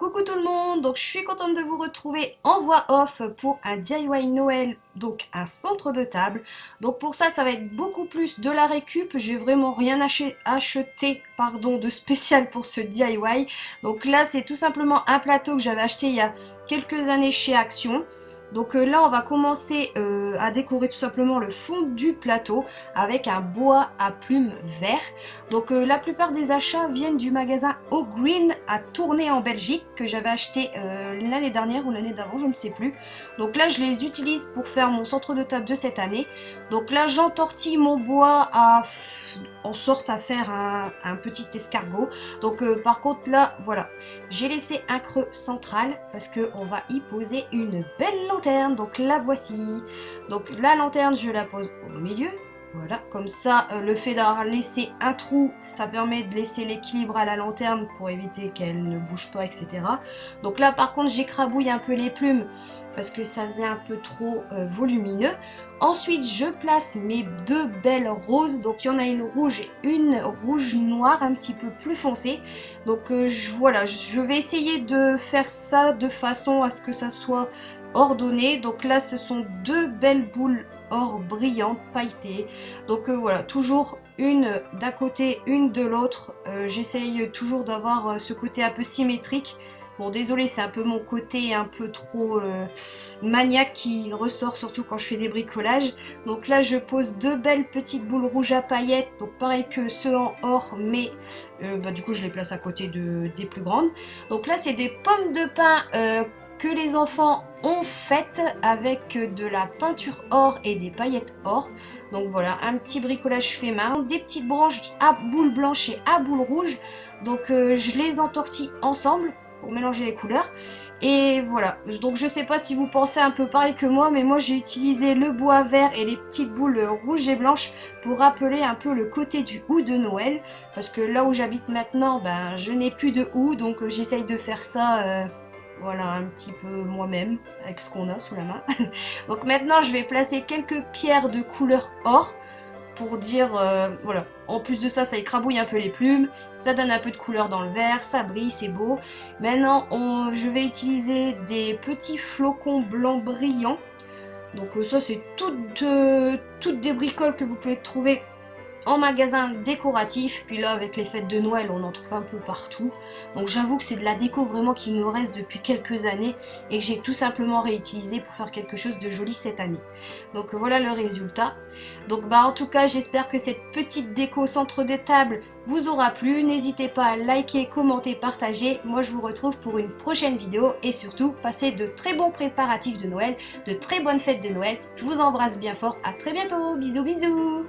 Coucou tout le monde, donc je suis contente de vous retrouver en voix off pour un DIY Noël, donc un centre de table. Donc pour ça, ça va être beaucoup plus de la récup, j'ai vraiment rien acheté de spécial pour ce DIY. Donc là, c'est tout simplement un plateau que j'avais acheté il y a quelques années chez Action. Donc là, on va commencer à décorer tout simplement le fond du plateau avec un bois à plumes vert. Donc la plupart des achats viennent du magasin Au Green à Tournai en Belgique que j'avais acheté l'année dernière ou l'année d'avant, je ne sais plus. Donc là, je les utilise pour faire mon centre de table de cette année. Donc là, j'entortille mon bois en sorte à faire un petit escargot. Donc par contre là, voilà, j'ai laissé un creux central parce qu'on va y poser une belle lanterne. Donc la voici. Donc la lanterne, je la pose au milieu. Voilà, comme ça, le fait d'avoir laissé un trou, ça permet de laisser l'équilibre à la lanterne pour éviter qu'elle ne bouge pas, etc. Donc là, par contre, j'écrabouille un peu les plumes parce que ça faisait un peu trop volumineux. Ensuite, je place mes deux belles roses. Donc, il y en a une rouge et une rouge noire un petit peu plus foncée. Donc, voilà, je vais essayer de faire ça de façon à ce que ça soit ordonné. Donc là, ce sont deux belles boules or brillantes, pailletées. Donc voilà, toujours une d'un côté, une de l'autre. J'essaye toujours d'avoir ce côté un peu symétrique. Bon, désolé, c'est un peu mon côté un peu trop maniaque qui ressort, surtout quand je fais des bricolages. Donc là, je pose deux belles petites boules rouges à paillettes. Donc pareil que ceux en or, mais du coup, je les place à côté des plus grandes. Donc là, c'est des pommes de pin que les enfants ont faites avec de la peinture or et des paillettes or. Donc voilà, un petit bricolage fait main, des petites branches à boules blanches et à boules rouges. Donc je les entortille ensemble pour mélanger les couleurs. Et voilà, donc je sais pas si vous pensez un peu pareil que moi, mais moi j'ai utilisé le bois vert et les petites boules rouges et blanches pour rappeler un peu le côté du houx de Noël. Parce que là où j'habite maintenant, ben je n'ai plus de houx, donc j'essaye de faire ça... voilà, un petit peu moi-même, avec ce qu'on a sous la main. Donc maintenant, je vais placer quelques pierres de couleur or, pour dire, voilà. En plus de ça, ça écrabouille un peu les plumes, ça donne un peu de couleur dans le verre, ça brille, c'est beau. Maintenant, je vais utiliser des petits flocons blancs brillants. Donc ça, c'est toutes des bricoles que vous pouvez trouver en magasin décoratif. Puis là, avec les fêtes de Noël, on en trouve un peu partout. Donc j'avoue que c'est de la déco vraiment qui me reste depuis quelques années et que j'ai tout simplement réutilisé pour faire quelque chose de joli cette année. Donc voilà le résultat. Donc en tout cas, j'espère que cette petite déco centre de table vous aura plu. N'hésitez pas à liker, commenter, partager. Moi, je vous retrouve pour une prochaine vidéo et surtout, passez de très bons préparatifs de Noël, de très bonnes fêtes de Noël. Je vous embrasse bien fort. À très bientôt. Bisous, bisous.